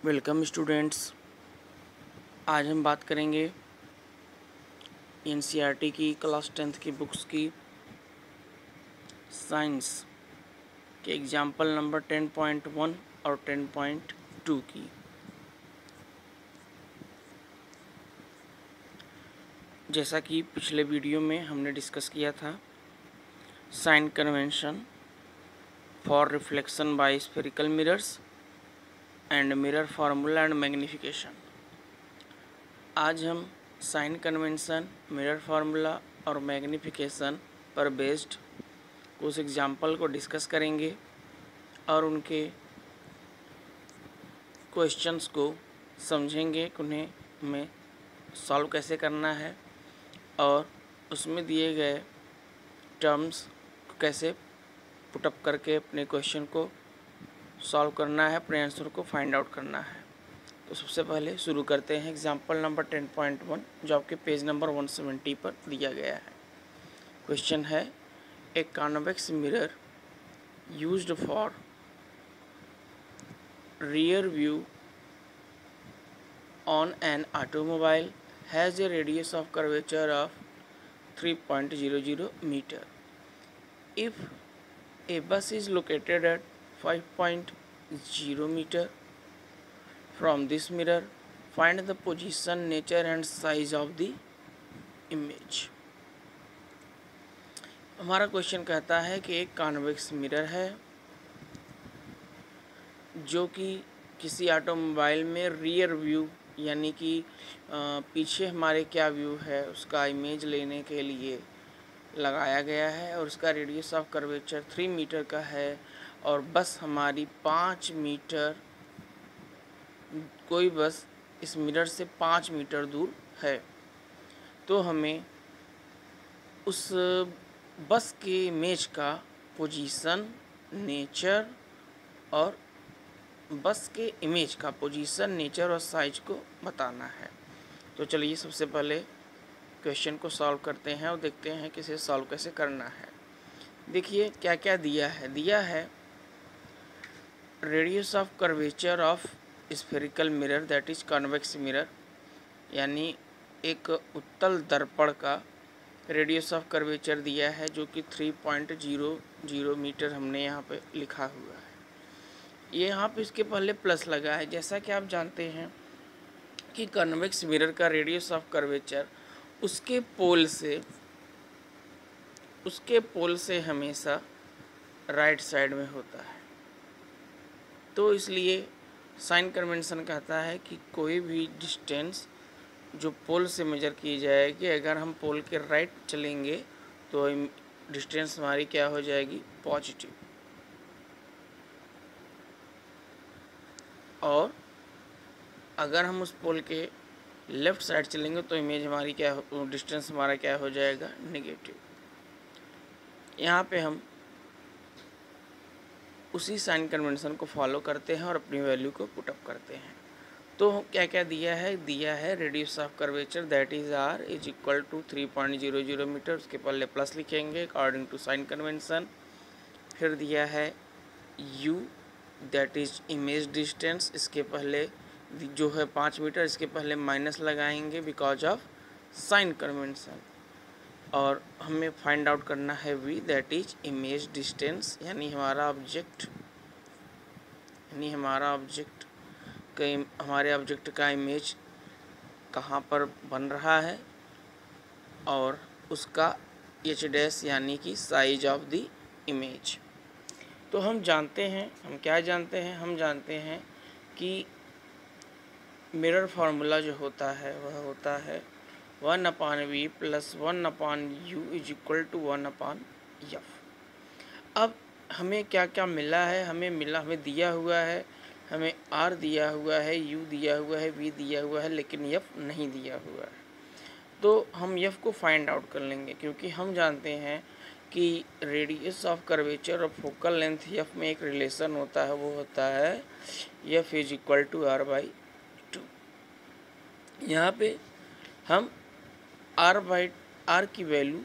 Welcome students. आज हम बात करेंगे एनसीईआरटी की क्लास 10th की बुक्स की साइंस के एग्जाम्पल नंबर 10.1 और 10.2 की। जैसा कि पिछले वीडियो में हमने डिस्कस किया था, sign convention for reflection by spherical mirrors and mirror formula and magnification. आज हम साइन कन्वेंशन, मिरर फार्मूला और मैग्नीफिकेशन पर बेस्ड उस एग्जाम्पल को डिस्कस करेंगे और उनके क्वेश्चंस को समझेंगे कि उन्हें हमें सॉल्व कैसे करना है और उसमें दिए गए टर्म्स को कैसे पुटअप करके अपने क्वेश्चन को सॉल्व करना है, अपने आंसर को फाइंड आउट करना है। तो सबसे पहले शुरू करते हैं एग्जाम्पल नंबर 10.1 जो आपके पेज नंबर 170 पर दिया गया है। क्वेश्चन है, a convex mirror used for rear view on an automobile has a radius of curvature of 3.00 meter. If a bus is located at 5.0 meter from this mirror, find the position, nature and size of the image. हमारा question कहता है कि एक convex mirror है जो कि किसी automobile में रियर व्यू यानी कि पीछे हमारे क्या व्यू है उसका इमेज लेने के लिए लगाया गया है और उसका रेडियस ऑफ कर्वेचर 3 मीटर का है और बस हमारी 5 मीटर, कोई बस इस मिरर से 5 मीटर दूर है। तो हमें उस बस के इमेज का पोजीशन, नेचर और बस के इमेज का पोजीशन, नेचर और साइज को बताना है। तो चलिए सबसे पहले क्वेश्चन को सॉल्व करते हैं और देखते हैं कि इसे सॉल्व कैसे करना है। देखिए क्या क्या दिया है। दिया है radius of curvature of spherical mirror that is convex mirror, यानी एक उत्तल दर्पण का रेडियस ऑफ कर्वेचर दिया है जो कि 3.00 मीटर हमने यहाँ पे लिखा हुआ है। ये यहाँ पे इसके पहले प्लस लगा है। जैसा कि आप जानते हैं कि कन्वेक्स मिरर का रेडियस ऑफ कर्वेचर उसके पोल से हमेशा राइट साइड में होता है। तो इसलिए साइन कन्वेंशन कहता है कि कोई भी डिस्टेंस जो पोल से मेजर की जाएगी, अगर हम पोल के राइट चलेंगे तो डिस्टेंस हमारी क्या हो जाएगी, पॉजिटिव, और अगर हम उस पोल के लेफ़्ट साइड चलेंगे तो इमेज हमारी क्या, डिस्टेंस हमारा क्या हो जाएगा, नेगेटिव। यहाँ पे हम उसी साइन कन्वेंशन को फॉलो करते हैं और अपनी वैल्यू को पुटअप करते हैं। तो क्या क्या दिया है। दिया है radius of curvature that is R is equal to 3.00 metre, उसके पहले प्लस लिखेंगे अकॉर्डिंग टू साइन कन्वेंशन। फिर दिया है you that is image distance, इसके पहले जो है 5 मीटर, इसके पहले माइनस लगाएंगे बिकॉज ऑफ साइन कन्वेंशन। और हमें फाइंड आउट करना है v that is image distance, यानी हमारे ऑब्जेक्ट का इमेज कहाँ पर बन रहा है और उसका एच डैश यानी कि साइज ऑफ द इमेज। तो हम जानते हैं, हम क्या जानते हैं, हम जानते हैं कि मिरर फार्मूला जो होता है वह होता है 1/v + 1/u is equal to 1/f। अब हमें क्या क्या मिला है, हमें दिया हुआ है, हमें r दिया हुआ है, u दिया हुआ है, v दिया हुआ है, लेकिन f नहीं दिया हुआ है। तो हम f को फाइंड आउट कर लेंगे क्योंकि हम जानते हैं कि रेडियस ऑफ कर्वेचर और फोकल लेंथ f में एक रिलेशन होता है, वो होता है f is equal to r/2। यहाँ पे हम r की वैल्यू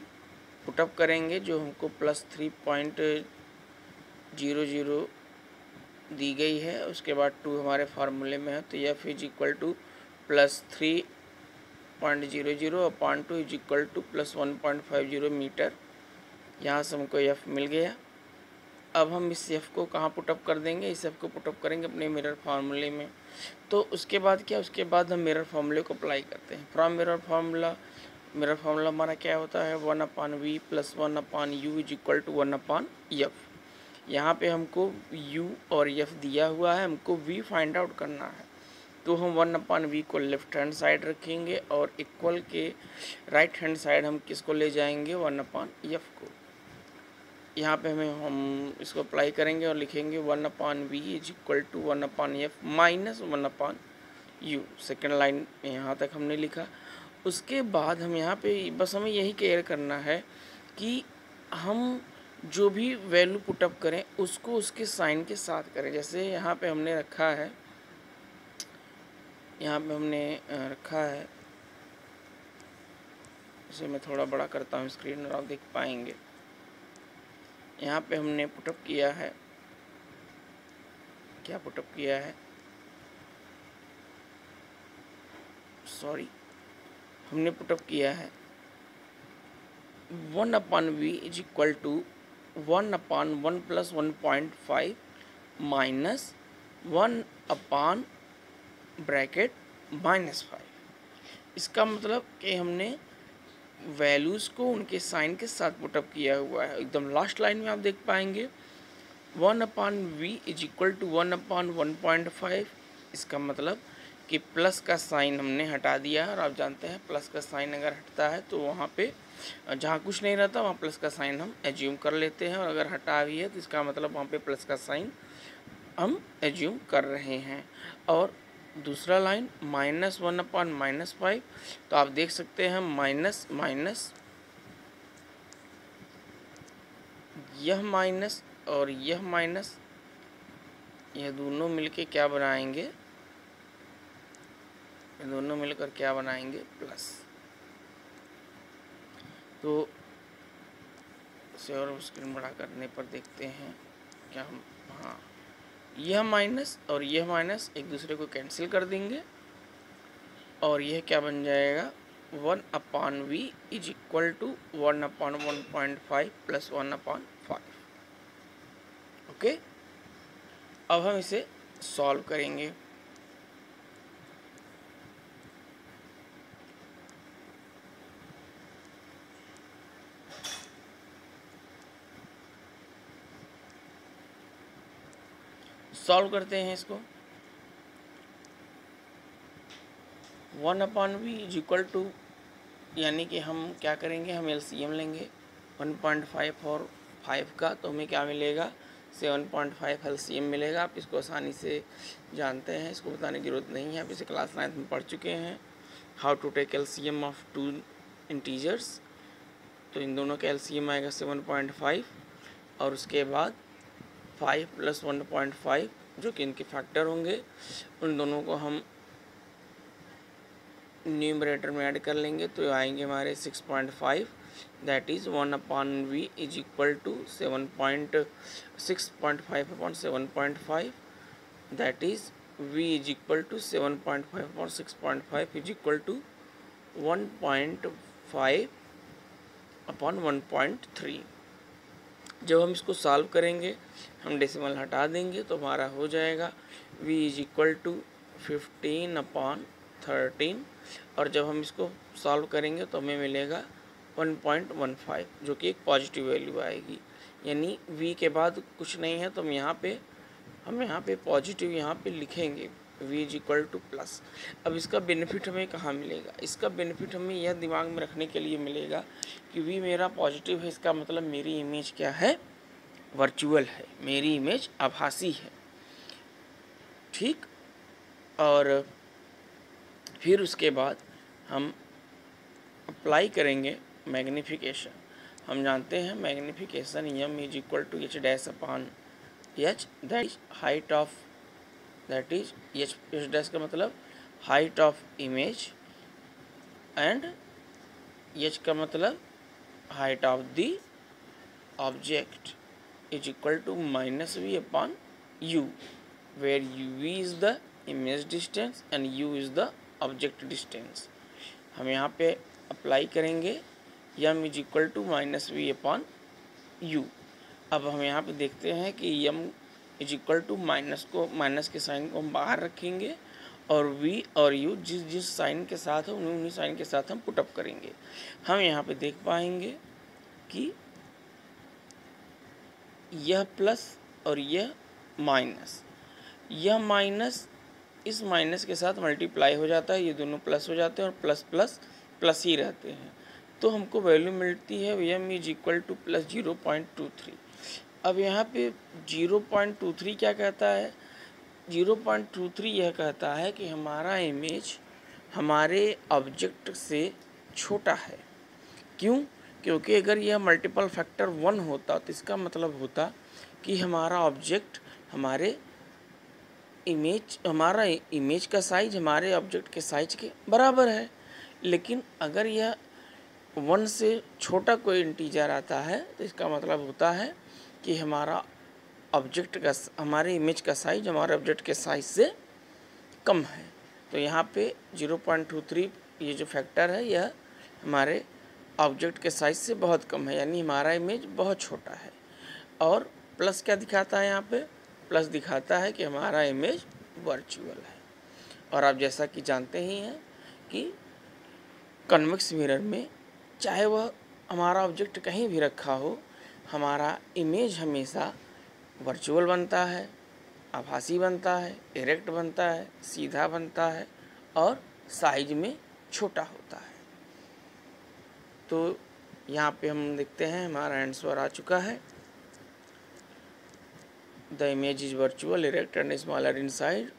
पुटअप करेंगे जो हमको +3.00 दी गई है, उसके बाद 2 हमारे फार्मूले में है, तो f is equal to +3.00 upon 2 is equal to +1.50 metre. यहाँ से हमको एफ मिल गया। अब हम इस एफ को कहाँ पुटअप कर देंगे, इस एफ को पुटअप करेंगे अपने मिरर फार्मूले में। तो उसके बाद क्या, उसके बाद हम मिरर फार्मूले को अप्लाई करते हैं। फ्रॉम मिरर फार्मूला हमारा क्या होता है, 1/v + 1/u is equal to 1/f। यहाँ पे हमको u और f दिया हुआ है, हमको v फाइंड आउट करना है। तो हम 1/v को लेफ्ट हैंड साइड रखेंगे और इक्वल के राइट हैंड साइड हम किसको ले जाएंगे, 1/f को। यहाँ पे हम इसको अप्लाई करेंगे और लिखेंगे 1/v is equal to 1/f minus 1/u। Second line में यहाँ तक हमने लिखा। उसके बाद हम यहाँ पे बस हमें यही केयर करना है कि हम जो भी वैल्यू पुटअप करें उसको उसके साइन के साथ करें। जैसे यहाँ पे हमने रखा है, इसे मैं थोड़ा बड़ा करता हूँ स्क्रीन और आप देख पाएंगे। यहाँ पे हमने पुटअप किया है, क्या पुटअप किया है, हमने पुटअप किया है 1/v is equal to 1/1 + 1.5 minus 1/(-5)। इसका मतलब कि हमने वैल्यूज़ को उनके साइन के साथ पुटअप किया हुआ है। एकदम लास्ट लाइन में आप देख पाएंगे 1/v इज इक्वल टू 1/1.5। इसका मतलब कि प्लस का साइन हमने हटा दिया है, और आप जानते हैं प्लस का साइन अगर हटता है तो वहाँ पे जहाँ कुछ नहीं रहता वहाँ प्लस का साइन हम एज्यूम कर लेते हैं, और अगर हटा भी है तो इसका मतलब वहाँ पे प्लस का साइन हम एज्यूम कर रहे हैं। और दूसरा लाइन -1/-5, तो आप देख सकते हैं माइनस माइनस, यह माइनस और यह माइनस, यह दोनों मिलके क्या बनाएंगे, ये दोनों मिलकर क्या बनाएंगे, प्लस। तो इसे और स्क्रीन बड़ा करने पर देखते हैं क्या हम, हाँ, यह माइनस और यह माइनस एक दूसरे को कैंसिल कर देंगे, और यह क्या बन जाएगा 1/v is equal to 1/1.5 + 1/5। Okay, अब हम इसे सॉल्व करेंगे। सॉल्व करते हैं इसको। 1/v इज इक्वल टू, यानी कि हम क्या करेंगे, हम एलसीएम लेंगे 1.5 और 5 का, तो हमें क्या मिलेगा, 7.5 एलसीएम मिलेगा। आप इसको आसानी से जानते हैं, इसको बताने की ज़रूरत नहीं है, आप इसे क्लास 9th में पढ़ चुके हैं, how to take LCM of 2 integers. तो इन दोनों का एलसीएम आएगा 7.5, और उसके बाद 5 + 1.5 जो कि इनके फैक्टर होंगे, उन दोनों को हम न्यूमरेटर में ऐड कर लेंगे, तो आएंगे हमारे 6.5, that is 1/v is equal to 6.5/7.5, that is v is equal to 7.5/6.5 is equal to 1.5/1.3। जब हम इसको सॉल्व करेंगे, हम डेसिमल हटा देंगे, तो हमारा हो जाएगा v इज इक्वल टू 15/13, और जब हम इसको सॉल्व करेंगे तो हमें मिलेगा 1.15, जो कि एक पॉजिटिव वैल्यू आएगी। यानी v के बाद कुछ नहीं है, तो हम यहाँ पे पॉजिटिव यहाँ पे लिखेंगे, v is equal two plus. अब इसका बेनिफिट हमें कहाँ मिलेगा, इसका बेनिफिट हमें यह दिमाग में रखने के लिए मिलेगा कि v मेरा पॉजिटिव है, इसका मतलब मेरी इमेज क्या है, वर्चुअल है, मेरी इमेज आभासी है। ठीक, और फिर उसके बाद हम अप्लाई करेंगे मैग्नीफिकेशन। हम जानते हैं magnification m is equal to h dash upon h, that is height of, that is h dash का मतलब height of image, and h का मतलब height of the object is equal to -v upon u। where v is the image distance and u is the object distance। हम यहाँ पे apply करेंगे m is equal to minus v upon u. अब हम यहाँ पे देखते हैं कि m is equal to minus के साइन को हम बाहर रखेंगे और v और u जिस साइन के साथ है उन्हीं साइन के साथ हम पुटअप करेंगे। हम यहाँ पे देख पाएंगे कि यह प्लस और यह माइनस, यह माइनस इस माइनस के साथ मल्टीप्लाई हो जाता है, ये दोनों प्लस हो जाते हैं और प्लस प्लस प्लस ही रहते हैं। तो हमको वैल्यू मिलती है m is equal two plus 0.23। अब यहाँ पे 0.23 क्या कहता है? 0.23 यह कहता है कि हमारा इमेज हमारे ऑब्जेक्ट से छोटा है। क्यों? क्योंकि अगर यह मल्टीपल फैक्टर 1 होता तो इसका मतलब होता कि हमारा ऑब्जेक्ट हमारा इमेज का साइज हमारे ऑब्जेक्ट के साइज के बराबर है। लेकिन अगर यह 1 से छोटा कोई इंटीजर आता है तो इसका मतलब होता है कि हमारे इमेज का साइज हमारे ऑब्जेक्ट के साइज से कम है। तो यहाँ पे 0.23 ये जो फैक्टर है यह हमारे ऑब्जेक्ट के साइज से बहुत कम है, यानी हमारा इमेज बहुत छोटा है। और प्लस क्या दिखाता है? यहाँ पे प्लस दिखाता है कि हमारा इमेज वर्चुअल है। और आप जैसा कि जानते ही हैं कि कन्वेक्स मिरर में चाहे वह हमारा ऑब्जेक्ट कहीं भी रखा हो, हमारा इमेज हमेशा वर्चुअल बनता है, आभासी बनता है, इरेक्ट बनता है, सीधा बनता है और साइज में छोटा होता है। तो यहाँ पे हम देखते हैं हमारा आंसर आ चुका है। The image is virtual, erect and smaller in size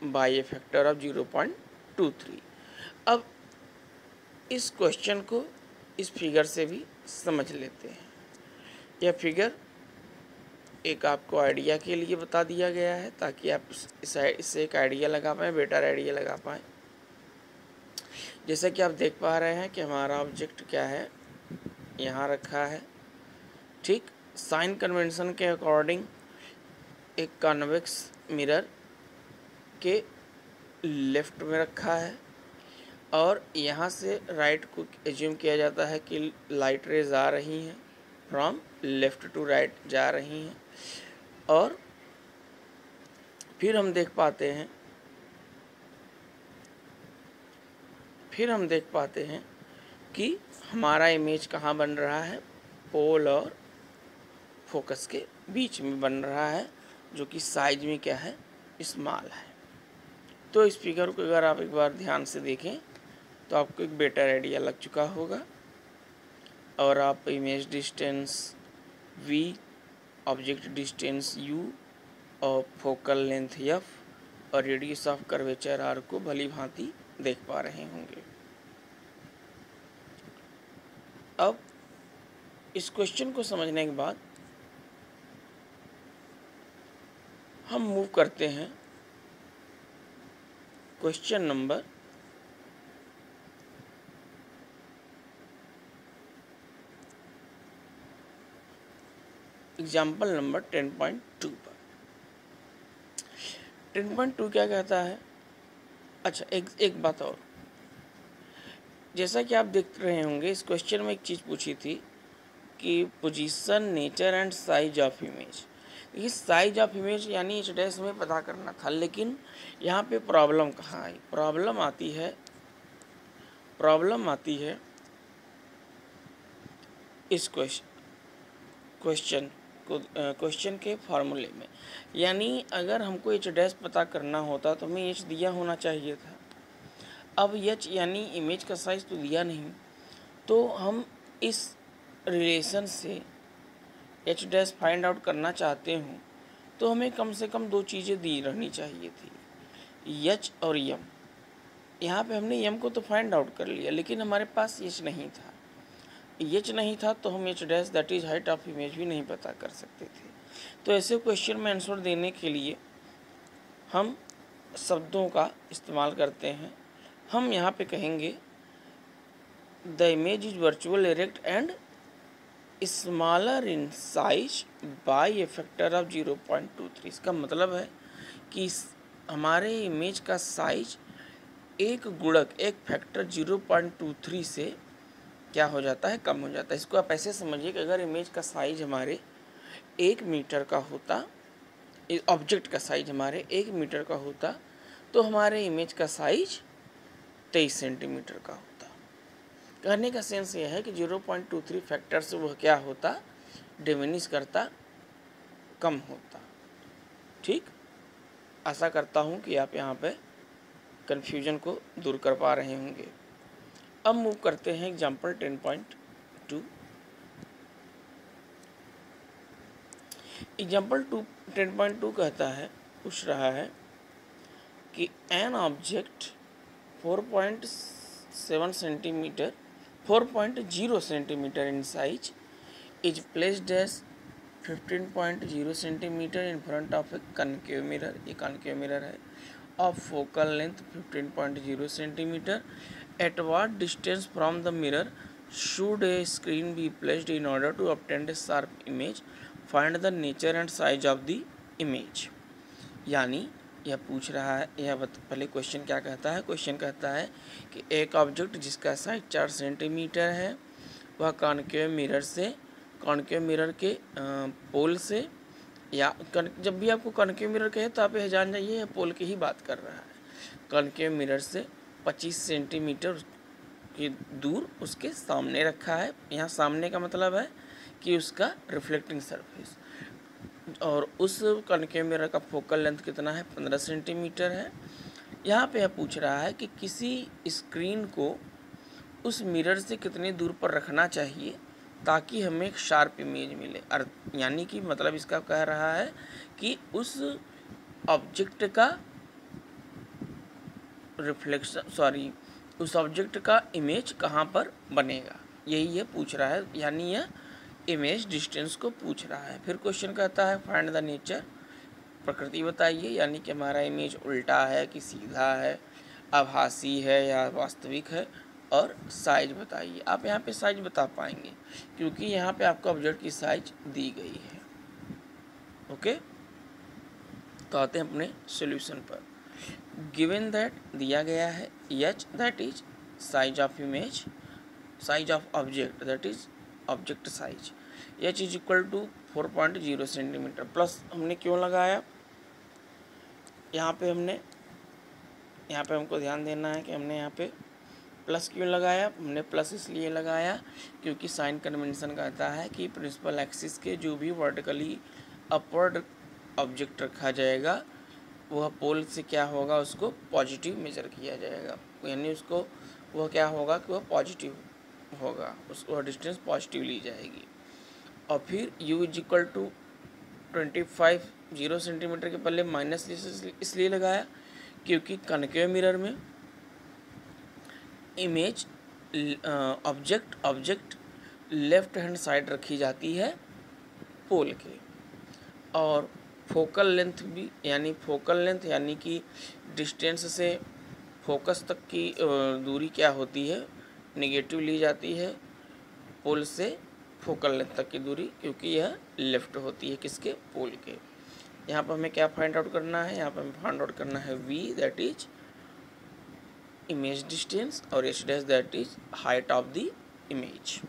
by a factor of 0.23। अब इस क्वेश्चन को इस फिगर से भी समझ लेते हैं। यह फिगर एक आपको आइडिया के लिए बता दिया गया है ताकि आप इससे एक आइडिया लगा पाएँ, बेटर आइडिया लगा पाएँ। जैसा कि आप देख पा रहे हैं कि हमारा ऑब्जेक्ट क्या है, यहाँ रखा है। ठीक, साइन कन्वेंशन के अकॉर्डिंग एक कन्वेक्स मिरर के लेफ्ट में रखा है और यहाँ से राइट को एज्यूम किया जाता है कि लाइट रेज आ रही हैं, फ्रॉम लेफ्ट टू राइट जा रही हैं। और फिर हम देख पाते हैं कि हमारा इमेज कहाँ बन रहा है? पोल और फोकस के बीच में बन रहा है, जो कि साइज में क्या है? स्मॉल है। तो इस फिगर को अगर आप एक बार ध्यान से देखें तो आपको एक बेटर आइडिया लग चुका होगा। और आप image distance v, object distance u और फोकल लेंथ f और रेडियस ऑफ कर्वेचर r को भली भांति देख पा रहे होंगे। अब इस क्वेश्चन को समझने के बाद हम मूव करते हैं क्वेश्चन नंबर एग्जाम्पल नंबर 10.2 पर। 10.2 क्या कहता है? अच्छा, एक बात और, जैसा कि आप देख रहे होंगे इस क्वेश्चन में एक चीज़ पूछी थी कि position, nature and size of image. ये साइज ऑफ इमेज यानी एच डैश में पता करना था, लेकिन यहाँ पे प्रॉब्लम कहाँ आई? प्रॉब्लम आती है इस क्वेश्चन के फॉर्मूले में। यानी अगर हमको एच डैश पता करना होता तो हमें एच दिया होना चाहिए था। अब एच यानी इमेज का साइज तो दिया नहीं, तो हम इस रिलेशन से एच डैश फाइंड आउट करना चाहते हूँ तो हमें कम से कम दो चीज़ें दी रहनी चाहिए थी, एच और यम। यहाँ पे हमने यम को तो फाइंड आउट कर लिया, लेकिन हमारे पास एच नहीं था तो हम H dash that is height of image भी नहीं पता कर सकते थे। तो ऐसे क्वेश्चन में आंसर देने के लिए हम शब्दों का इस्तेमाल करते हैं। हम यहाँ पे कहेंगे the image is virtual, erect and smaller in size by a factor of 0.23। इसका मतलब है कि हमारे इमेज का साइज एक गुणक, एक फैक्टर 0.23 से क्या हो जाता है, कम हो जाता है। इसको आप ऐसे समझिए कि अगर इमेज का साइज हमारे 1 मीटर का होता, ऑब्जेक्ट का साइज हमारे 1 मीटर का होता, तो हमारे इमेज का साइज 23 सेंटीमीटर का होता। कहने का सेंस यह है कि 0.23 फैक्टर से वह क्या होता, डिमिनिश करता, कम होता। ठीक, आशा करता हूँ कि आप यहाँ पे कन्फ्यूजन को दूर कर पा रहे होंगे। अब मूव करते हैं एग्जाम्पल 10.2। एग्जाम्पल 10.2 कहता है, पूछ रहा है कि an object 4.7 centimetre 4.0 centimetre in size is placed at 15.0 centimetre in front of a concave mirror, ये कनकेव मिरर है, of focal length 15.0 centimetre. At what distance from the mirror should a screen be placed in order to obtain a sharp image, find the nature and size of the image. यानी यह पूछ रहा है, पहले question क्या कहता है, question कहता है कि एक ऑब्जेक्ट जिसका साइज 4 सेंटीमीटर है, वह कॉनकेव मिरर के पोल से, या जब भी आपको कॉनकेव मिरर कहे तो आप यह जान जाइए यह पोल की ही बात कर रहा है। कॉनकेव मिरर से 25 सेंटीमीटर की दूर उसके सामने रखा है। यहाँ सामने का मतलब है कि उसका रिफ्लेक्टिंग सरफेस, और उस कॉनकेव मिरर का फोकल लेंथ कितना है, 15 सेंटीमीटर है। यहाँ पे यह पूछ रहा है कि किसी स्क्रीन को उस मिरर से कितनी दूर पर रखना चाहिए ताकि हमें एक शार्प इमेज मिले। यानी कि मतलब इसका कह रहा है कि उस ऑब्जेक्ट का उस ऑब्जेक्ट का इमेज कहाँ पर बनेगा, यही ये पूछ रहा है। यानी यह इमेज डिस्टेंस को पूछ रहा है। फिर क्वेश्चन कहता है फाइंड द नेचर, प्रकृति बताइए, यानी कि हमारा इमेज उल्टा है कि सीधा है, आभासी है या वास्तविक है, और साइज बताइए। आप यहाँ पे साइज बता पाएंगे क्योंकि यहाँ पे आपको ऑब्जेक्ट की साइज दी गई है। ओके, तो आते हैं अपने सॉल्यूशन पर। गिवन दैट दिया गया है h that is size of image, size of object that is object size, h is equal to 4.0 centimetre. Plus हमने क्यों लगाया, यहाँ पे हमको ध्यान देना है कि हमने यहाँ पे प्लस क्यों लगाया। हमने प्लस इसलिए लगाया क्योंकि साइन कन्वेंशन कहता है कि प्रिंसिपल एक्सिस के जो भी वर्टिकली अपवर्ड ऑब्जेक्ट रखा जाएगा वह पोल से क्या होगा, उसको पॉजिटिव मेजर किया जाएगा। यानी उसको वह क्या होगा कि वह पॉजिटिव होगा, उसको डिस्टेंस पॉजिटिव ली जाएगी। और फिर u is equal to 25 centimetre के पहले माइनस इसलिए लगाया क्योंकि कनकेव मिरर में image object left hand side रखी जाती है पोल के, और फोकल लेंथ भी, यानी कि डिस्टेंस से फोकस तक की दूरी क्या होती है, नेगेटिव ली जाती है पोल से फोकल लेंथ तक की दूरी, क्योंकि यह लेफ्ट होती है किसके, पोल के। यहाँ पर हमें क्या फाइंड आउट करना है, यहाँ पर हमें फाइंड आउट करना है v that is image distance और h dash that is height of the image.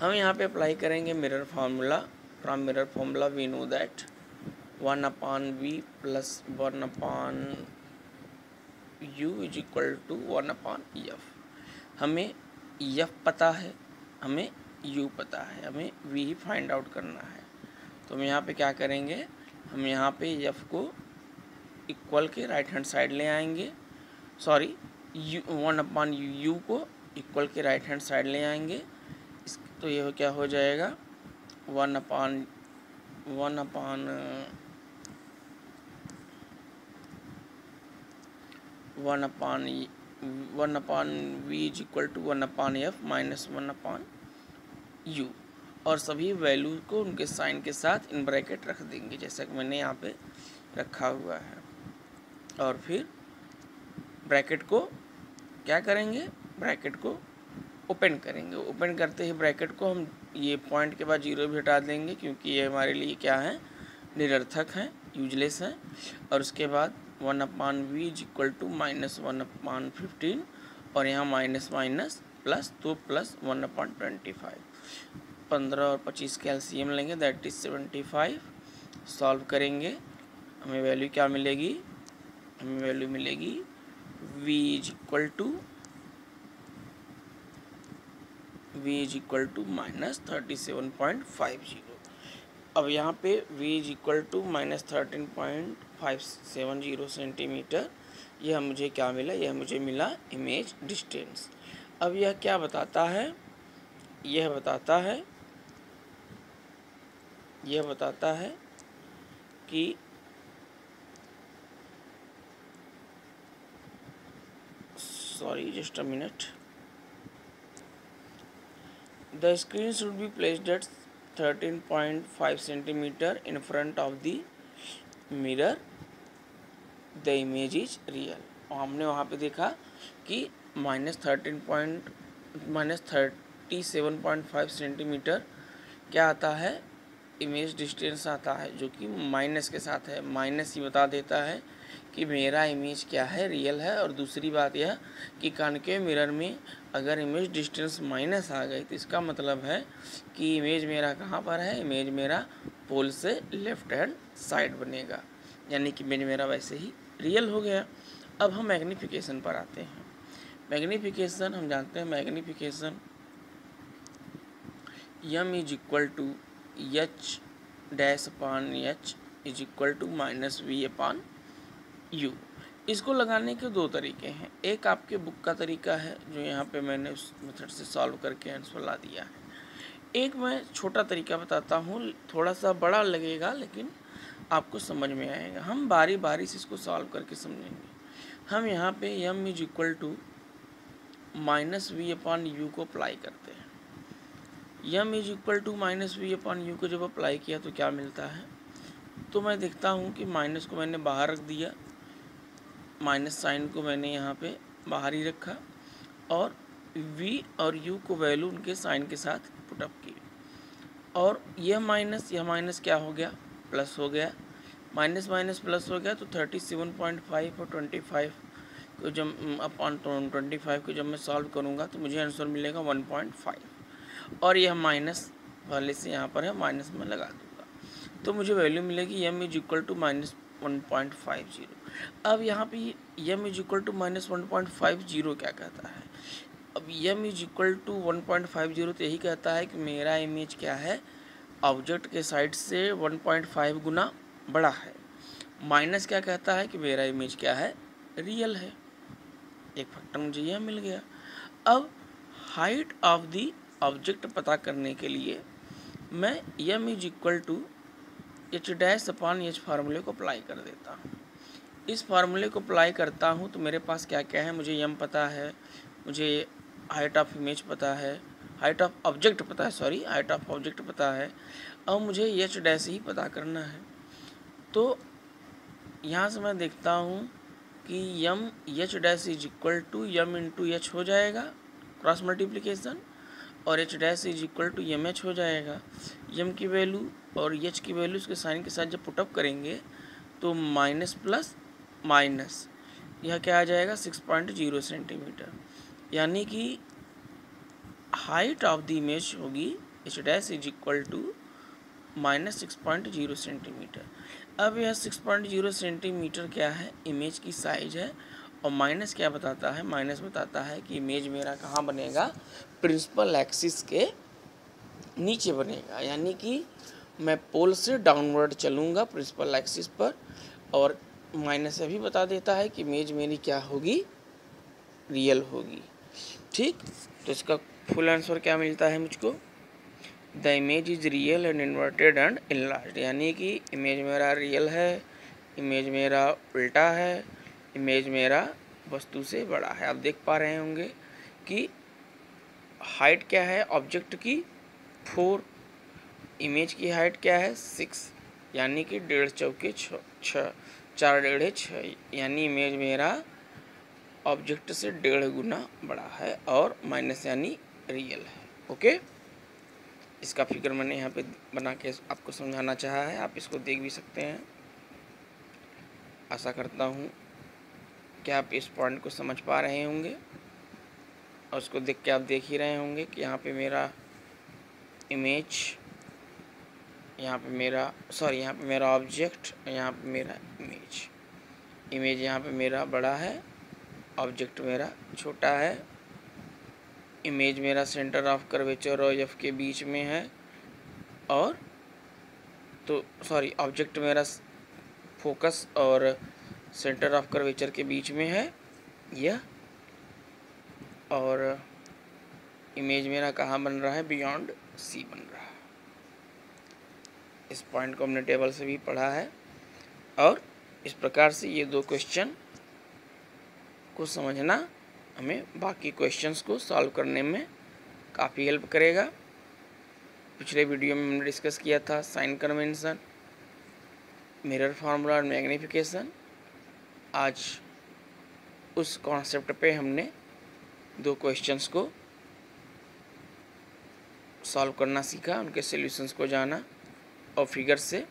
हम यहाँ पे अप्लाई करेंगे mirror formula. From mirror formula we know that 1/v plus 1/u is equal to 1/f। हमें f पता है, हमें u पता है, हमें v ही फाइंड आउट करना है। तो हम यहाँ पे क्या करेंगे, हम यहाँ पे f को इक्वल के राइट हैंड साइड ले आएंगे, 1/u को इक्वल के राइट हैंड साइड ले आएंगे। तो यह क्या हो जाएगा, 1/v is equal to 1/f minus 1/u, और सभी वैल्यू को उनके साइन के साथ इन ब्रैकेट रख देंगे जैसा कि मैंने यहाँ पे रखा हुआ है। और फिर ब्रैकेट को क्या करेंगे, ब्रैकेट को ओपन करेंगे। ओपन करते ही ब्रैकेट को हम ये पॉइंट के बाद 0 भी हटा देंगे क्योंकि ये हमारे लिए क्या है, निरर्थक है, यूजलेस है। और उसके बाद 1/v इज इक्वल टू -1/15 और यहाँ माइनस माइनस प्लस, तो प्लस 1/25। 15 और 25 का एलसीएम लेंगे, दैट इज 75। सॉल्व करेंगे, हमें वैल्यू क्या मिलेगी, हमें वैल्यू मिलेगी v इज इक्वल टू -37.50। अब यहाँ पे v is equal to -13.570 centimetre, यह मुझे क्या मिला, यह मुझे मिला इमेज डिस्टेंस। अब यह क्या बताता है, यह बताता है कि sorry just a minute, the screen should be placed at 13.5 centimetre in front of the mirror, the image is real. और हमने वहाँ पे देखा कि -37.5 सेंटीमीटर क्या आता है, इमेज डिस्टेंस आता है, जो कि माइनस के साथ है। माइनस ही बता देता है कि मेरा इमेज क्या है, रियल है। और दूसरी बात यह कि कॉन्केव मिरर में अगर इमेज डिस्टेंस माइनस आ गई तो इसका मतलब है कि इमेज मेरा कहाँ पर है, इमेज मेरा पोल से लेफ्ट हैंड साइड बनेगा, यानी कि इमेज मेरा वैसे ही रियल हो गया। अब हम मैग्नीफिकेशन पर आते हैं। मैग्नीफिकेशन हम जानते हैं, magnification m is equal to h dash upon h is equal to -v upon u। इसको लगाने के दो तरीके हैं। एक आपके बुक का तरीका है जो यहाँ पे मैंने उस मेथड से सॉल्व करके आंसर ला दिया है। एक मैं छोटा तरीका बताता हूँ, थोड़ा सा बड़ा लगेगा लेकिन आपको समझ में आएगा। हम बारी बारी से इसको सॉल्व करके समझेंगे। हम यहाँ पे m is equal to -v upon u को अप्लाई करते हैं। m is equal to -v upon u को जब अप्लाई किया तो क्या मिलता है, तो मैं देखता हूँ कि माइनस को मैंने बाहर रख दिया, माइनस साइन को मैंने यहाँ पे बाहर ही रखा और v और u को वैल्यू उनके साइन के साथ पुटअप की। और यह माइनस क्या हो गया, प्लस हो गया, माइनस माइनस प्लस हो गया। तो 37.5 और 25 को जब अपॉन 25 को जब मैं सॉल्व करूँगा तो मुझे आंसर मिलेगा 1.5। और यह माइनस वाले से यहाँ पर है, माइनस में लगा दूँगा तो मुझे वैल्यू मिलेगी m इज इक्वल टू -1.50। अब यहाँ पे m इज इक्वल टू -1.50 क्या कहता है, अब m इज इक्वल टू 1.50 तो यही कहता है कि मेरा इमेज क्या है, ऑब्जेक्ट के साइड से 1.5 गुना बड़ा है। माइनस क्या कहता है कि मेरा इमेज क्या है, रियल है। एक फैक्टर मुझे यह मिल गया। अब हाइट ऑफ द ऑब्जेक्ट पता करने के लिए मैं m is equal to h dash upon h फार्मूले को अप्लाई कर देता हूँ। इस फार्मूले को अप्लाई करता हूँ तो मेरे पास क्या क्या है, मुझे m पता है, मुझे हाइट ऑफ इमेज पता है, हाइट ऑफ ऑब्जेक्ट पता है, सॉरी हाइट ऑफ ऑब्जेक्ट पता है। अब मुझे h डैश ही पता करना है। तो यहाँ से मैं देखता हूँ कि m h dash is equal to m into h हो जाएगा, क्रॉस मल्टीप्लिकेशन, और h dash is equal to m h हो जाएगा। m की वैल्यू और h की वैल्यू उसके साइन के साथ जब पुटअप करेंगे तो माइनस प्लस माइनस यह क्या आ जाएगा 6.0 सेंटीमीटर, यानी कि हाइट ऑफ द इमेज होगी h dash is equal to -6.0 centimetre. अब यह 6.0 सेंटीमीटर क्या है, इमेज की साइज है। और माइनस क्या बताता है, माइनस बताता है कि इमेज मेरा कहाँ बनेगा, प्रिंसिपल एक्सिस के नीचे बनेगा, यानी कि मैं पोल से डाउनवर्ड चलूँगा प्रिंसिपल एक्सिस पर। और माइनस अभी बता देता है कि इमेज मेरी क्या होगी, रियल होगी। ठीक, तो इसका फुल आंसर क्या मिलता है मुझको, the image is real and inverted and enlarged, यानी कि इमेज मेरा रियल है, इमेज मेरा उल्टा है, इमेज मेरा वस्तु से बड़ा है। आप देख पा रहे होंगे कि हाइट क्या है ऑब्जेक्ट की 4, इमेज की हाइट क्या है 6, यानी कि 1.5 चौके 6, 4 डेढ़े 6, यानी इमेज मेरा ऑब्जेक्ट से 1.5 गुना बड़ा है और माइनस यानी रियल है। ओके, इसका फिगर मैंने यहाँ पे बना के आपको समझाना चाहा है, आप इसको देख भी सकते हैं। आशा करता हूँ कि आप इस पॉइंट को समझ पा रहे होंगे और उसको देख के आप देख ही रहे होंगे कि यहाँ पे मेरा इमेज, यहाँ पे मेरा ऑब्जेक्ट, यहाँ पे मेरा इमेज यहाँ पे मेरा बड़ा है, ऑब्जेक्ट मेरा छोटा है। इमेज मेरा सेंटर ऑफ कर्वेचर और एफ के बीच में है, और ऑब्जेक्ट मेरा फोकस और सेंटर ऑफ कर्वेचर के बीच में है यह, और इमेज मेरा कहाँ बन रहा है, बियॉन्ड सी बन रहा है। इस पॉइंट को हमने टेबल से भी पढ़ा है, और इस प्रकार से ये 2 क्वेश्चन को समझना हमें बाकी क्वेश्चंस को सॉल्व करने में काफ़ी हेल्प करेगा। पिछले वीडियो में हमने डिस्कस किया था साइन कन्वेंशन, मिरर फार्मूला और मैग्नीफिकेशन। आज उस कॉन्सेप्ट पे हमने 2 क्वेश्चंस को सॉल्व करना सीखा, उनके सॉल्यूशंस को जाना और फिगर से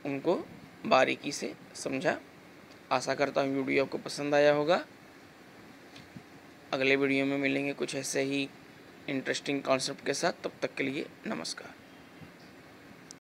उनको बारीकी से समझा। आशा करता हूँ वीडियो आपको पसंद आया होगा। अगले वीडियो में मिलेंगे कुछ ऐसे ही इंटरेस्टिंग कॉन्सेप्ट के साथ। तब तक के लिए नमस्कार।